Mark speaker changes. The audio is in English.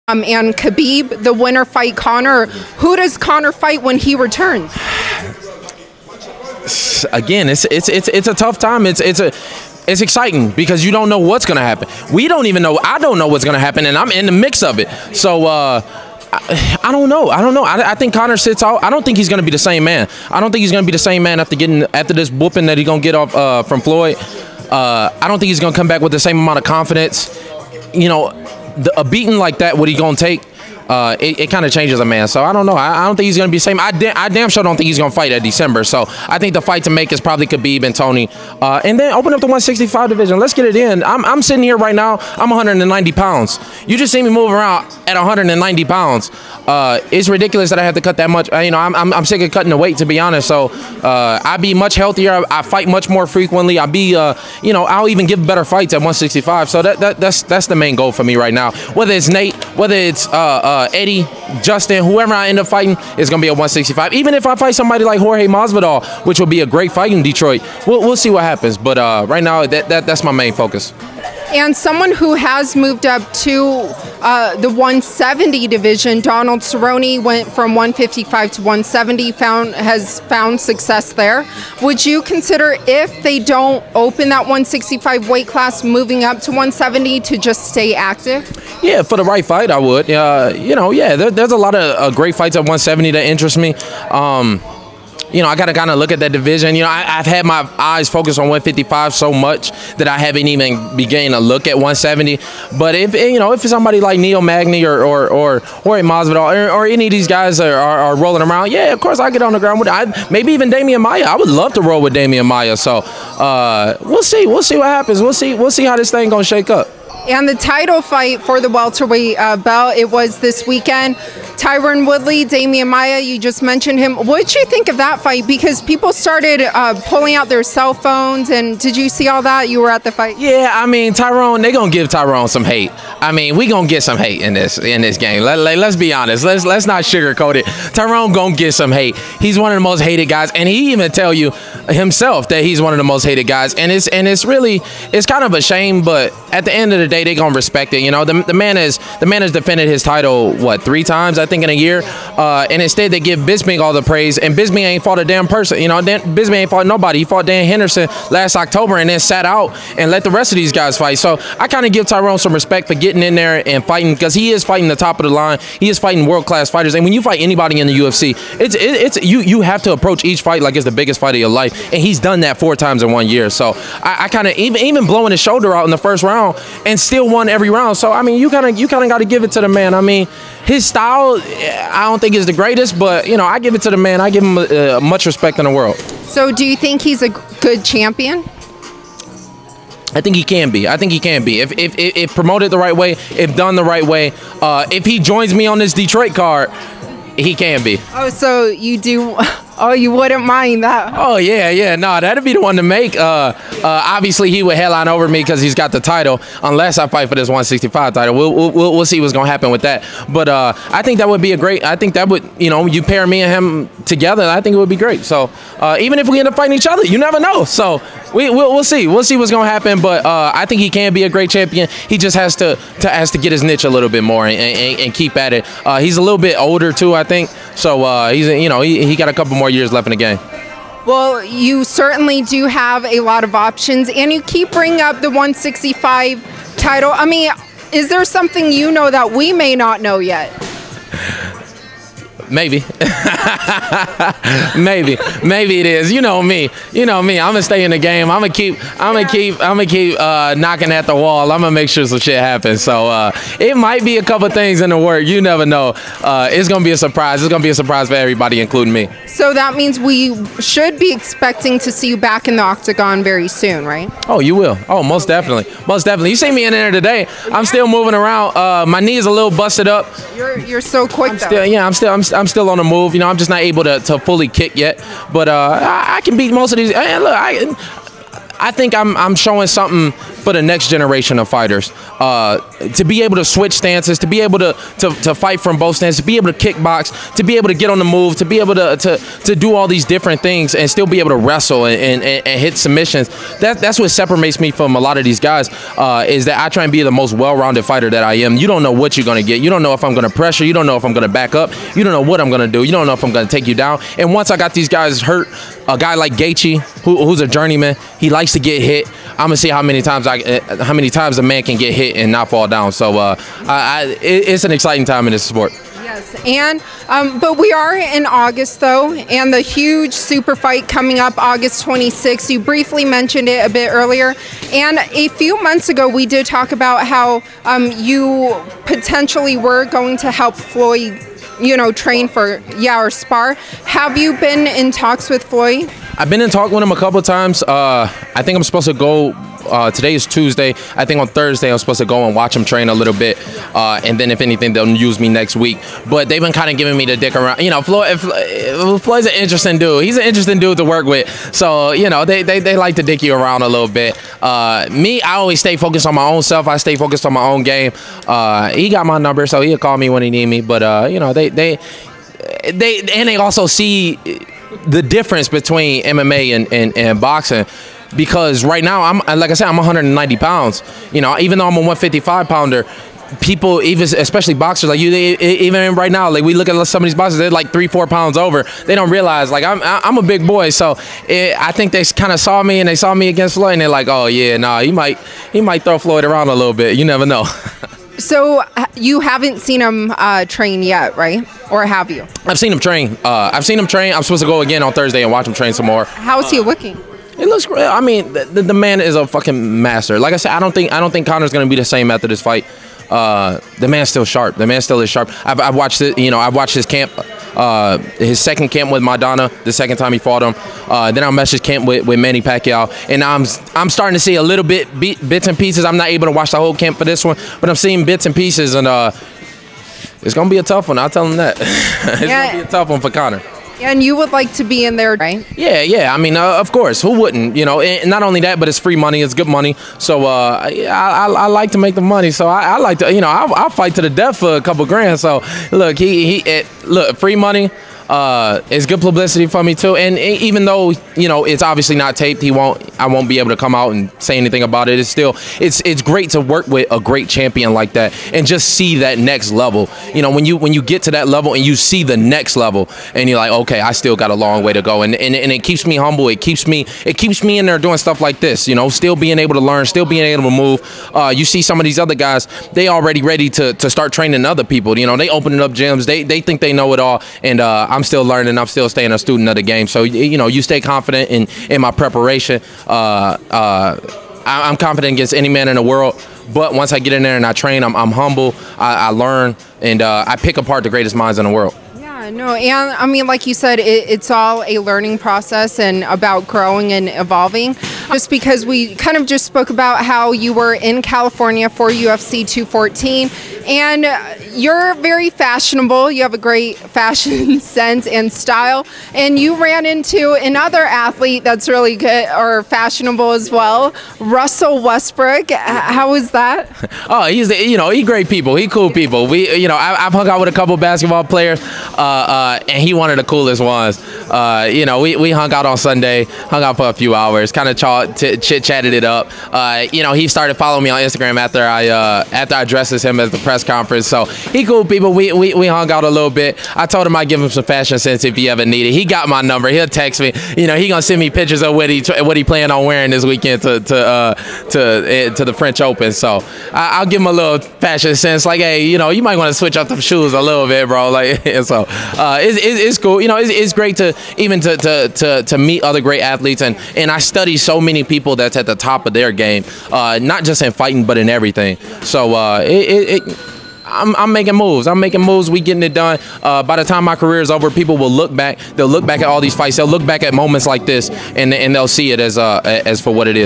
Speaker 1: and Khabib, the winner fight Conor. Who does Conor fight when he returns?
Speaker 2: Again, it's a tough time. It's exciting because you don't know what's gonna happen. We don't even know. I don't know what's gonna happen, and I'm in the mix of it. So I don't know. I think Conor sits out. I don't think he's gonna be the same man. I don't think he's gonna be the same man after this whooping that he's gonna get off from Floyd. I don't think he's gonna come back with the same amount of confidence. You know, a beating like that, what he gonna take? It kind of changes a man. So I don't know. I don't think he's going to be the same. I damn sure don't think he's going to fight at December. So I think the fight to make is probably Khabib and Tony. And then open up the 165 division. Let's get it in. I'm sitting here right now. I'm 190 pounds. You just see me move around at 190 pounds. It's ridiculous that I have to cut that much. You know, I'm sick of cutting the weight, to be honest. So I be much healthier. I fight much more frequently. I be, you know, I'll even give better fights at 165. So that's the main goal for me right now. Whether it's Nate, whether it's Eddie, Justin, whoever I end up fighting is going to be at 165. Even if I fight somebody like Jorge Masvidal, which will be a great fight in Detroit, we'll see what happens. But right now, that's my main focus.
Speaker 1: And someone who has moved up to the 170 division, Donald Cerrone, went from 155 to 170, has found success there. Would you consider, if they don't open that 165 weight class, moving up to 170 to just stay active?
Speaker 2: Yeah, for the right fight, I would. You know, yeah, there's a lot of great fights at 170 that interest me. You know, I got to kind of look at that division. You know, I've had my eyes focused on 155 so much that I haven't even begun to look at 170. But if it's somebody like Neil Magny or Masvidal or any of these guys are rolling around, yeah, of course I get on the ground with it. Maybe even Damian Maia. I would love to roll with Damian Maia. So we'll see. We'll see what happens. We'll see how this thing gonna shake up.
Speaker 1: And the title fight for the welterweight belt, it was this weekend. Tyron Woodley, Damian Maia, you just mentioned him. What did you think of that fight? Because people started pulling out their cell phones, and did you see all that? You were at the fight.
Speaker 2: Yeah, I mean, Tyron, they're going to give Tyron some hate. I mean, we going to get some hate in this game. Let's be honest. Let's not sugarcoat it. Tyron going to get some hate. He's one of the most hated guys, and he even tell you himself that he's one of the most hated guys. And it's really kind of a shame, but at the end of the day, they're going to respect it. You know, the man has defended his title, what, 3 times, I think, in a year. And instead, they give Bisping all the praise. And Bisping ain't fought a damn person. You know, Bisping ain't fought nobody. He fought Dan Henderson last October and then sat out and let the rest of these guys fight. So I kind of give Tyron some respect for getting in there and fighting, because he is fighting the top of the line. He is fighting world-class fighters. And when you fight anybody in the UFC, you have to approach each fight like it's the biggest fight of your life. And he's done that 4 times in 1 year. So I kind of, even blowing his shoulder out in the first round and still won every round. So I mean, you kind of got to give it to the man. I mean, his style, I don't think is the greatest, but you know, I give it to the man. I give him much respect in the world.
Speaker 1: So do you think he's a good champion?
Speaker 2: I think he can be. I think he can be. If promoted the right way, if done the right way, if he joins me on this Detroit card, he can be.
Speaker 1: Oh, so you do. Oh, you wouldn't mind that?
Speaker 2: Oh, yeah. No, that'd be the one to make. Obviously, he would headline over me because he's got the title, unless I fight for this 165 title. We'll see what's going to happen with that. But I think that would be a great, I think that would, you know, you pair me and him together, I think it would be great. So even if we end up fighting each other, you never know. So we'll see. We'll see what's going to happen. But I think he can be a great champion. He just has to get his niche a little bit more and keep at it. He's a little bit older, too, I think. So he's, you know, he got a couple more years left in the game.
Speaker 1: Well, you certainly do have a lot of options, and you keep bringing up the 165 title. I mean, is there something you know that we may not know yet?
Speaker 2: Maybe. maybe it is. You know me. I'm gonna stay in the game. I'm gonna keep knocking at the wall. I'm gonna make sure some shit happens. So it might be a couple things in the work. You never know. It's gonna be a surprise. It's gonna be a surprise for everybody, including me.
Speaker 1: So that means we should be expecting to see you back in the octagon very soon, right?
Speaker 2: Oh, you will. Oh, most definitely. Most definitely. You see me in there today. I'm still moving around. My knee is a little busted up.
Speaker 1: You're so quick though.
Speaker 2: I'm still on the move. You know, I'm just not able to fully kick yet. But I can beat most of these. And look, I think I'm showing something for the next generation of fighters. To be able to switch stances, to be able to fight from both stances, to be able to kickbox, to be able to get on the move, to be able to do all these different things and still be able to wrestle and hit submissions. That's what separates me from a lot of these guys, is that I try and be the most well-rounded fighter that I am. You don't know what you're going to get. You don't know if I'm going to pressure. You don't know if I'm going to back up. You don't know what I'm going to do. You don't know if I'm going to take you down. And once I got these guys hurt, a guy like Gaethje, who's a journeyman, he likes to get hit. I'm gonna see how many times a man can get hit and not fall down. So it's an exciting time in this sport.
Speaker 1: Yes, and but we are in August though, and the huge super fight coming up August 26th. You briefly mentioned it a bit earlier, and a few months ago we did talk about how you potentially were going to help Floyd, train for or spar. Have you been in talks with Floyd?
Speaker 2: I've been in talk with him a couple of times. I think I'm supposed to go. Today is Tuesday. I think on Thursday I'm supposed to go and watch him train a little bit, and then if anything they'll use me next week. But they've been kind of giving me the dick around. Floyd's an interesting dude. He's an interesting dude to work with. So they like to dick you around a little bit. Me, I always stay focused on my own self. I stay focused on my own game. He got my number, so he'll call me when he need me. But they also see the difference between MMA and boxing. Because right now, like I said, I'm 190 pounds. Even though I'm a 155 pounder, people, especially boxers like you, even right now, like we look at some of these boxers, they're like 3-4 pounds over. They don't realize like I'm a big boy. So I think they kind of saw me, and they saw me against Floyd, and they're like, oh yeah, nah, he might throw Floyd around a little bit. You never know.
Speaker 1: So you haven't seen him train yet, right? Or have you?
Speaker 2: I've seen him train. I'm supposed to go again on Thursday and watch him train some more.
Speaker 1: How is he looking?
Speaker 2: It looks great. I mean, the man is a fucking master. Like I said, I don't think Conor's gonna be the same after this fight. The man's still sharp. The man still is sharp. I've watched it. I've watched his camp, his second camp with Madonna, the second time he fought him. Then I matched his camp with Manny Pacquiao, and I'm starting to see a little bits and pieces. I'm not able to watch the whole camp for this one, but I'm seeing bits and pieces, and it's gonna be a tough one. I'll tell him that. It's gonna be a tough one for Conor.
Speaker 1: And you would like to be in there, right?
Speaker 2: Yeah. I mean, of course. Who wouldn't? And not only that, but it's free money. It's good money. So I like to make the money. So I like to, I'll fight to the death for a couple grand. So look, look, free money. It's good publicity for me too, and even though it's obviously not taped, I won't be able to come out and say anything about it. It's great to work with a great champion like that and just see that next level. When you get to that level and you see the next level, and you're like, okay, I still got a long way to go, and it keeps me humble. It keeps me in there doing stuff like this. Still being able to learn, still being able to move. You see some of these other guys, they already ready to start training other people. They opening up gyms. They think they know it all, and I'm still learning. I'm still staying a student of the game. So you stay confident in my preparation. I'm confident against any man in the world. But once I get in there and I train, I'm humble. I learn, and I pick apart the greatest minds in the world.
Speaker 1: No, and I mean, like you said, it's all a learning process and about growing and evolving. Just because we kind of just spoke about how you were in California for UFC 214, and you're very fashionable. You have a great fashion sense and style, and you ran into another athlete that's really good or fashionable as well, Russell Westbrook. How was that?
Speaker 2: Oh, he's great people. He cool people. I've hung out with a couple basketball players. And he one of the coolest ones. We hung out on Sunday, hung out for a few hours, kind of chit-chatted it up. He started following me on Instagram after I dressed as him at the press conference. So he cool people. We hung out a little bit. I told him I'd give him some fashion sense if he ever needed. He got my number. He'll text me. He gonna send me pictures of what he plan on wearing this weekend to the French Open. So I'll give him a little fashion sense. Like, hey, you might want to switch up them shoes a little bit, bro. Like, so. It's cool. It's great to meet other great athletes, and I study so many people that's at the top of their game, not just in fighting but in everything. So I'm making moves. We getting it done. By the time my career is over, people will look back. They'll look back at all these fights. They'll look back at moments like this, and they'll see it as for what it is.